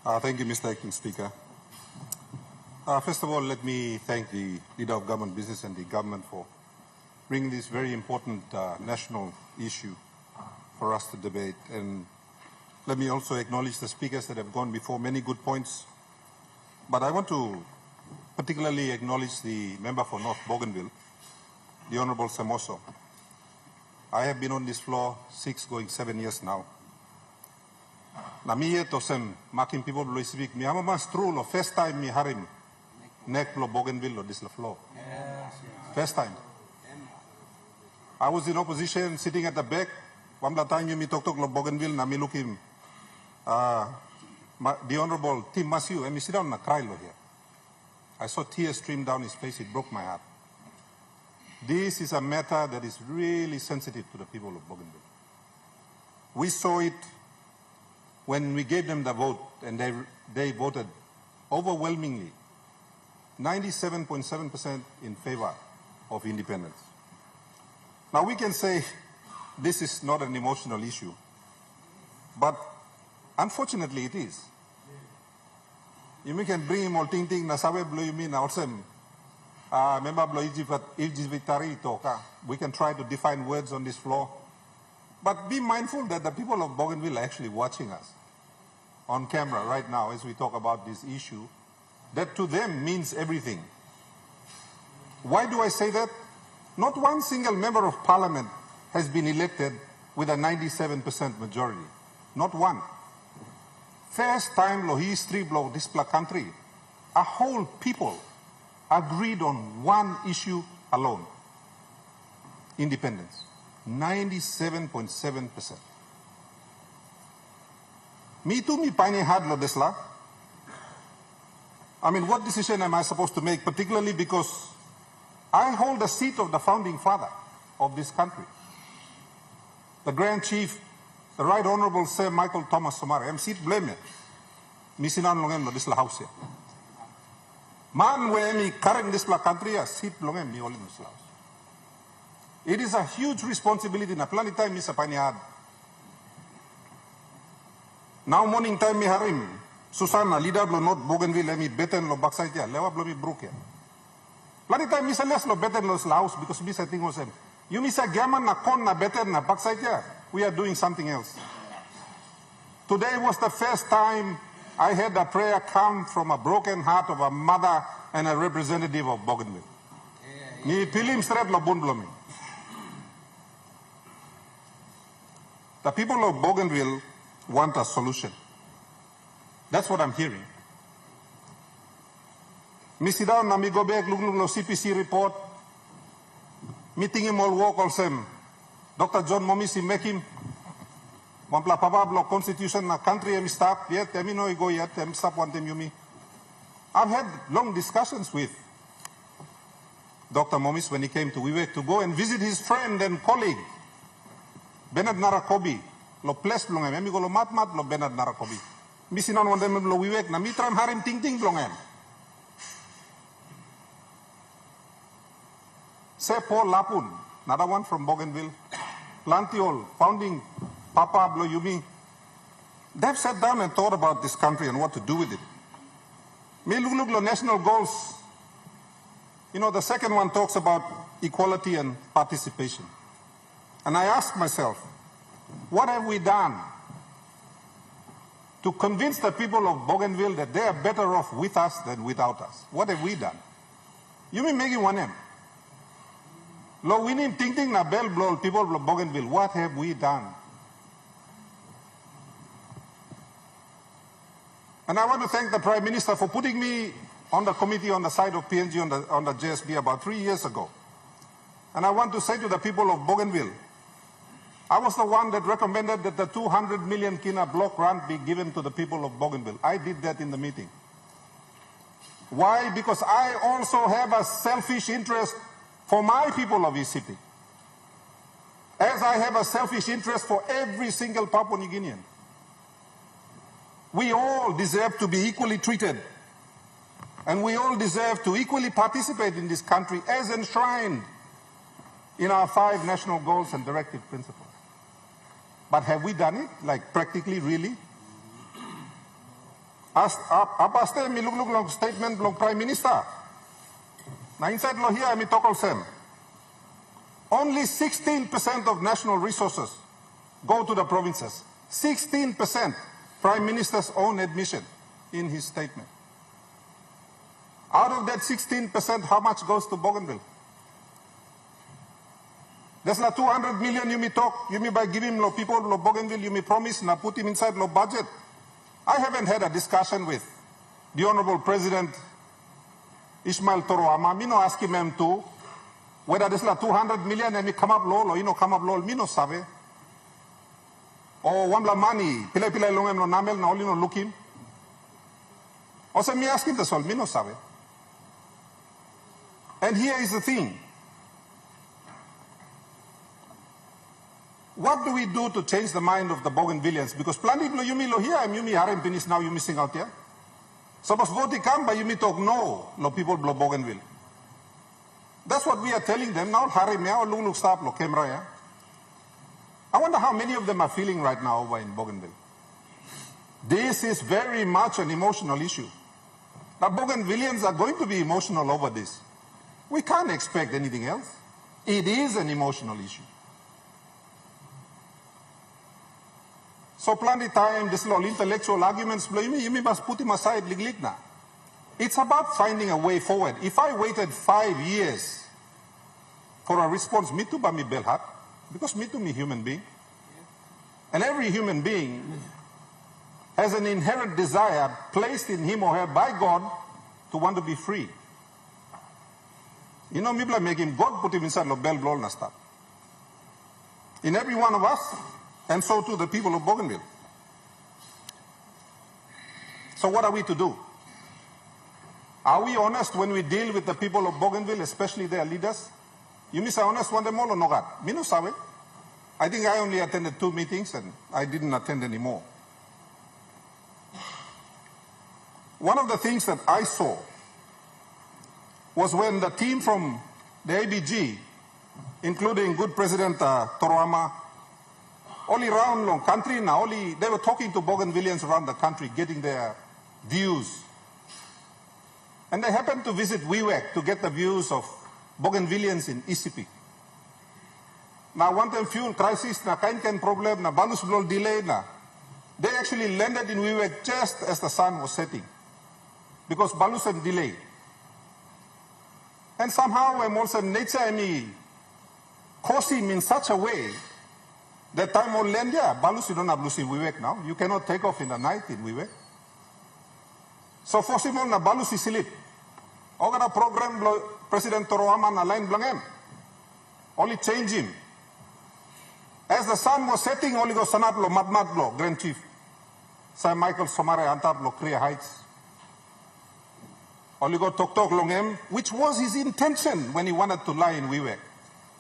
Thank you, Mr. Acting Speaker. First of all, let me thank the Leader of Government Business and the government for bringing this very important national issue for us to debate. And let me also acknowledge the speakers that have gone before, many good points. But I want to particularly acknowledge the member for North Bougainville, the Honorable Samoso. I have been on this floor 6 going 7 years now. Na miye to sem making people lo isibik mi ama mas true lo first time mi harim nek lo Bougainville lo this lo floor. First time. I was in opposition sitting at the back. Wamla time mi tok lo Bougainville na mi lukim the Honorable Tim Masiu and mi sit down na cry lo here. I saw tears stream down his face. It broke my heart. This is a matter that is really sensitive to the people of Bougainville. We saw it when we gave them the vote, and they voted overwhelmingly, 97.7% in favor of independence. Now we can say this is not an emotional issue, but unfortunately it is. You can bring him all ting na sabe blo you mean also member blo Ijivitari toka. We can try to define words on this floor. But be mindful that the people of Bougainville are actually watching us on camera right now as we talk about this issue, that to them means everything. Why do I say that? Not one single member of parliament has been elected with a 97% majority. Not one. First time lo history blow this country, a whole people agreed on one issue alone. Independence. 97.7%. Me too, me pine hard lo desla. I mean, what decision am I supposed to make, particularly because I hold the seat of the founding father of this country. The Grand Chief, the Right Honorable Sir Michael Thomas Somare. I'm seat blame it. Me sinan longem lo desla house here. Man we me carrying this country a seat longem me all in this house. It is a huge responsibility na plenty time Mr. Paniad. Now morning time mi harim. Susana, leader lo not Bougainville mi beten lo backside ya. Lewa blo mi brook ya. Plenty time Mr. Les lo beten lo house because Mr. Ting was you Mr. Gaman na kon na beten na backside ya. We are doing something else. Today was the first time I heard a prayer come from a broken heart of a mother and a representative of Bougainville. Ni pilim stret lo bun blomi. The people of Bougainville want a solution. That's what I'm hearing. Me sit down na mi go back look lo CPC report. Meeting him all walk all same. Dr. John Momisi make him. Wampla papa block constitution na country em start yet em no go yet em stop one them yumi. I've had long discussions with Dr. Momis when he came to Wewak to go and visit his friend and colleague Bernard Narakobi, lo ples blongem, emi go lo mat lo Bernard Narakobi. Misinan one dem lo Wewak na mitram harim ting blongem. Say Paul Lapun, another one from Bougainville, Plantiol, founding Papa Blo Yumi. They've sat down and thought about this country and what to do with it. Me look lo national goals. You know, the second one talks about equality and participation. And I ask myself, what have we done to convince the people of Bougainville that they are better off with us than without us? What have we done? You mean making one M? Lo winning ting na bell blow people of Bougainville. What have we done? And I want to thank the Prime Minister for putting me on the committee on the side of PNG on the JSB about 3 years ago. And I want to say to the people of Bougainville, I was the one that recommended that the 200 million kina block grant be given to the people of Bougainville. I did that in the meeting. Why? Because I also have a selfish interest for my people of ECP. As I have a selfish interest for every single Papua New Guinean. We all deserve to be equally treated. And we all deserve to equally participate in this country as enshrined in our 5 national goals and directive principles. But have we done it? Like practically, really? Apa ste mi look long statement long Prime Minister. Na inside lo here mi tokol sem. Only 16% of national resources go to the provinces. 16%. Prime Minister's own admission in his statement. Out of that 16%, how much goes to Bougainville? There's like 200 million you may talk, you may by giving lo people lo Bougainville, you may promise na put him inside lo budget. I haven't had a discussion with the Honorable President Ismail Toroama. Me no ask him to whether there's like 200 million and me come up low, you know come up low, me no sabe. O wamla money, pilay longem no namel na oli no looking. O se me ask him to solve, me no sabe. And here is the thing. What do we do to change the mind of the Bougainvilleans? Because plenty of you lo here, you me harem finish now, you missing out here. Suppose vote come, but you me talk no, lo people blo Bougainville. That's what we are telling them now. Harem ya, look stop lo camera ya. I wonder how many of them are feeling right now over in Bougainville. This is very much an emotional issue. The Bougainvilleans are going to be emotional over this. We can't expect anything else. It is an emotional issue. So plenty time, this little intellectual arguments, you must put him aside, ligligna. It's about finding a way forward. If I waited 5 years for a response, me too, but me belhat, because me too, me human being. And every human being has an inherent desire placed in him or her by God to want to be free. You know, me make him God put him inside the bell blow na stop. In every one of us, and so too the people of Bougainville. So what are we to do? Are we honest when we deal with the people of Bougainville, especially their leaders? You miss honest one them all or no God? Me no sabe. I think I only attended 2 meetings and I didn't attend any more. One of the things that I saw was when the team from the ABG, including good President Toroama, all around long country now, they were talking to Bougainvilleans around the country, getting their views. And they happened to visit Wewak to get the views of Bougainvilleans in Isipi. Now, one time fuel crisis, na kain problem, na balus blol delay na. They actually landed in Wewak just as the sun was setting, because balus and delay. And somehow, I'm also nature me caused him in such a way that time on land, yeah, balus you don't have lucy Wewak now. You cannot take off in the night in Wewak. So for simon na balus is sleep. Ogara program President Toroama na line blangem. Only change him. As the sun was setting, only go sanat lo matmat lo, Grand Chief. Sir Michael Somare antap lo Korea Heights. Only go tok longem, which was his intention when he wanted to lie in Wewak.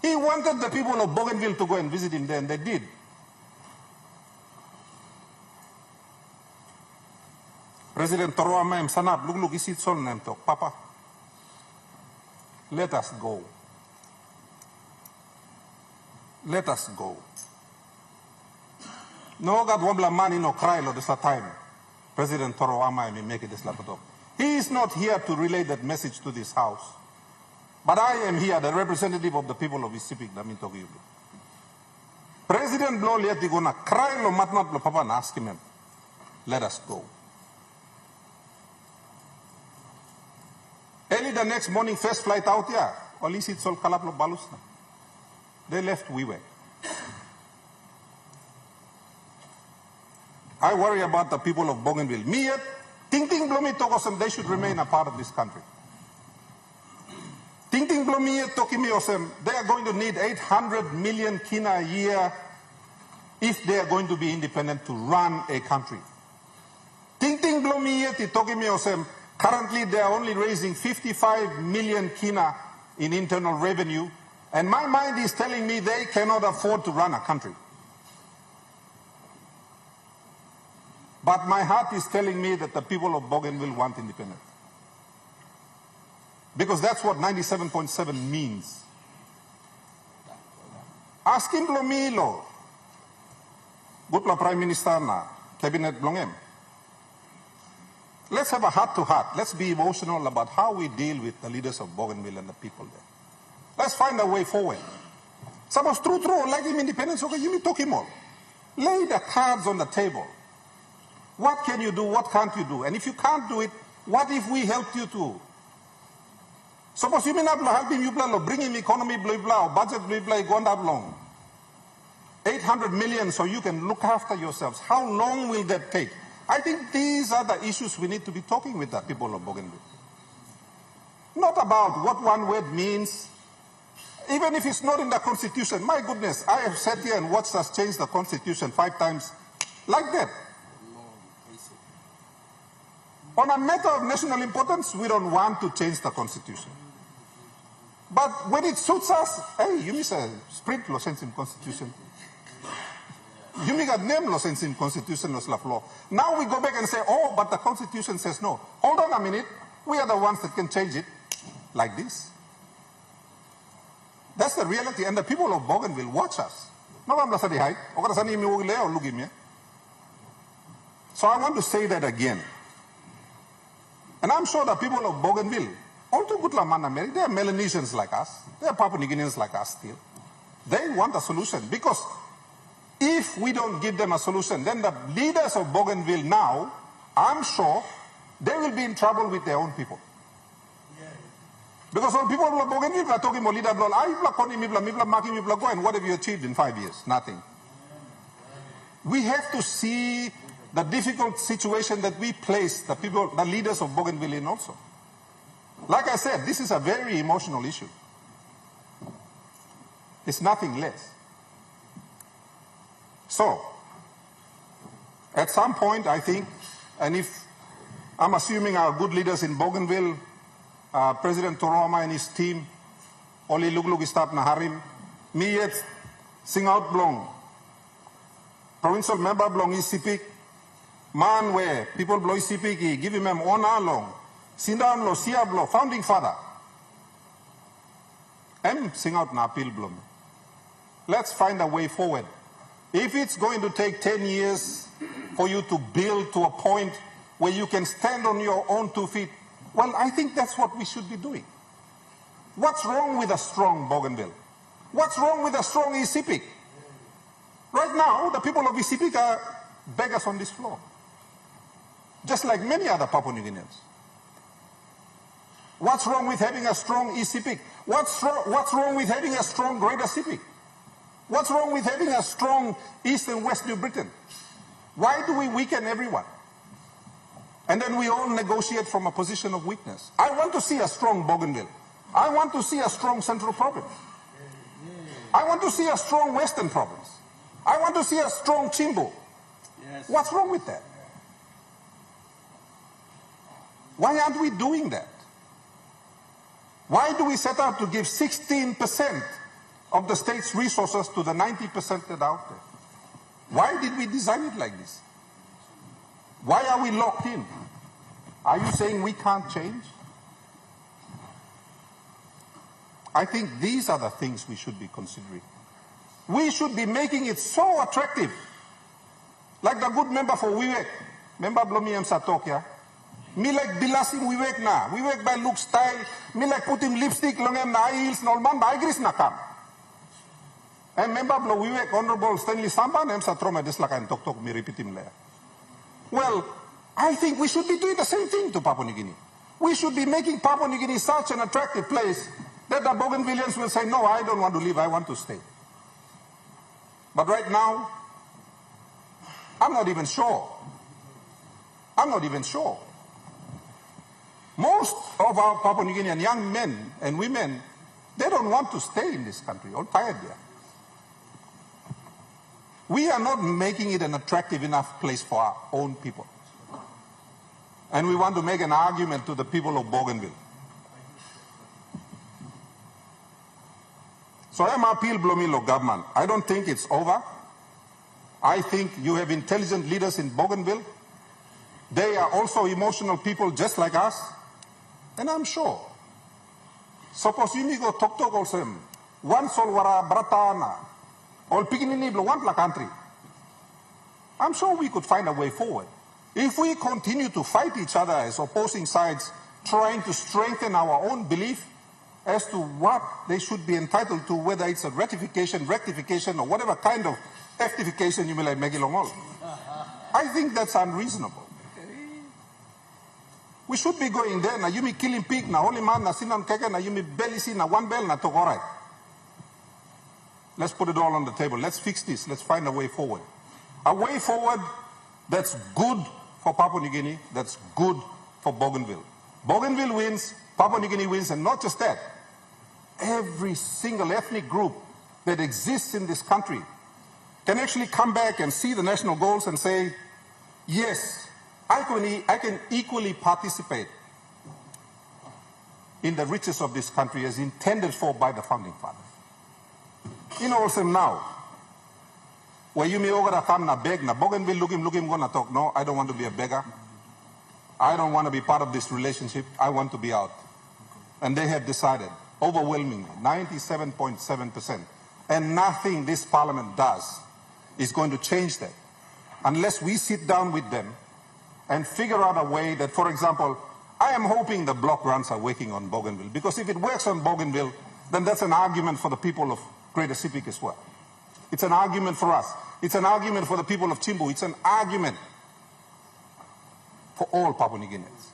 He wanted the people of Bougainville to go and visit him there, and they did. President Toroama em sanat look isit sol nem tok, Papa, let us go. Let us go. No God wabla money no cry lo this time. President Toroama may make it this laptop. He is not here to relay that message to this house. But I am here, the representative of the people of Isipik, Damintogi. President Blow liati gona cry lo matmat lo Papa na ask him. Let us go. Early the next morning, first flight out here. Olisit sol kalap lo balus na. They left Wewak. I worry about the people of Bougainville. Me yet, ting blomi tokosem, they should remain a part of this country. Ting blomi yet tokimi osem, they are going to need 800 million kina a year if they are going to be independent to run a country. Ting blomi yet tokimi osem, currently they are only raising 55 million kina in internal revenue. And my mind is telling me they cannot afford to run a country. But my heart is telling me that the people of Bougainville want independence. Because that's what 97.7 means. Ask him Blomilo. Good Prime Minister na Cabinet Blongem. Let's have a heart-to-heart. Let's be emotional about how we deal with the leaders of Bougainville and the people there. Let's find a way forward. Suppose true, like him independence, okay, you need to talk him all. Lay the cards on the table. What can you do? What can't you do? And if you can't do it, what if we helped you to? Suppose you may not help him, you bring him economy, blah, blah, budget, blah, blah, go on that long. 800 million so you can look after yourselves. How long will that take? I think these are the issues we need to be talking with the people of Bougainville. Not about what one word means. Even if it's not in the Constitution, my goodness, I have sat here and watched us change the Constitution 5 times like that. On a matter of national importance, we don't want to change the Constitution. But when it suits us, hey, you miss a sprint lo sense in Constitution. You make a name lo sense in Constitution los la law. Now we go back and say, oh, but the Constitution says no. Hold on a minute. We are the ones that can change it like this. That's the reality. And the people of Bougainville watch us. So I want to say that again. And I'm sure the people of Bougainville, all too good Lamana, they are Melanesians like us. They are Papua New Guineans like us still. They want a solution. Because if we don't give them a solution, then the leaders of Bougainville now, I'm sure, they will be in trouble with their own people. Because all people of Bougainville are talking about leader, and what have you achieved in 5 years? Nothing. We have to see the difficult situation that we place the people, the leaders of Bougainville in also. Like I said, this is a very emotional issue. It's nothing less. So, at some point, I think, and if I'm assuming our good leaders in Bougainville, President Toroma and his team, Oli Luglug Stap Naharim, me yet sing out blong, provincial member blong Isipik, man where people blow Isipik, give him honor long, Sindan lo Sia blo, founding father. Sing out na appeal blong. Let's find a way forward. If it's going to take 10 years for you to build to a point where you can stand on your own 2 feet, well, I think that's what we should be doing. What's wrong with a strong Bougainville? What's wrong with a strong Isipik? Right now, the people of Isipik are beggars on this floor. Just like many other Papua New Guineans. What's wrong with having a strong Isipik? What's wrong with having a strong Greater Sipik? What's wrong with having a strong East and West New Britain? Why do we weaken everyone? And then we all negotiate from a position of weakness. I want to see a strong Bougainville. I want to see a strong Central Province. I want to see a strong Western Province. I want to see a strong Chimbo. Yes. What's wrong with that? Why aren't we doing that? Why do we set out to give 16% of the state's resources to the 90% that are out there? Why did we design it like this? Why are we locked in? Are you saying we can't change? I think these are the things we should be considering. We should be making it so attractive. Like the good member for Wewak, member Blomi M. Satokya. Me like bilasing Wewak na. Wewak by look style. Me like putting lipstick long em na heels na man ba igris na kam. And member Blo Wewak, Honorable Stanley Samban M. Satroma deslakan tok me repeat him there. Well, I think we should be doing the same thing to Papua New Guinea. We should be making Papua New Guinea such an attractive place that the Bougainvilleans will say, no, I don't want to leave, I want to stay. But right now, I'm not even sure. I'm not even sure. Most of our Papua New Guinean young men and women, they don't want to stay in this country, all tired there. We are not making it an attractive enough place for our own people. And we want to make an argument to the people of Bougainville. So I'm appeal Blomilo government. I don't think it's over. I think you have intelligent leaders in Bougainville. They are also emotional people just like us. And I'm sure. Suppose you go talk also. One sol wara bratana. All picking in want la country. I'm sure we could find a way forward. If we continue to fight each other as opposing sides, trying to strengthen our own belief as to what they should be entitled to, whether it's a ratification, rectification, or whatever kind of rectification you may like make it long, I think that's unreasonable. We should be going there. Na yumi killing pig na holy man na sinan keke na yumi belly si na one bell na to alright. Let's put it all on the table. Let's fix this. Let's find a way forward. A way forward that's good for Papua New Guinea, that's good for Bougainville. Bougainville wins, Papua New Guinea wins, and not just that. Every single ethnic group that exists in this country can actually come back and see the national goals and say, yes, I can equally participate in the riches of this country as intended for by the founding fathers. You know, also now, where you may come na beg na Bougainville looking gonna talk. No, I don't want to be a beggar. I don't want to be part of this relationship. I want to be out. And they have decided, overwhelmingly, 97.7%. And nothing this parliament does is going to change that unless we sit down with them and figure out a way that, for example, I am hoping the block runs are working on Bougainville, because if it works on Bougainville, then that's an argument for the people of Greater Sepik as well. It's an argument for us. It's an argument for the people of Chimbu. It's an argument for all Papua New Guineans.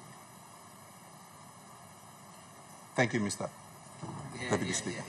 Thank you, Mr. Deputy Speaker.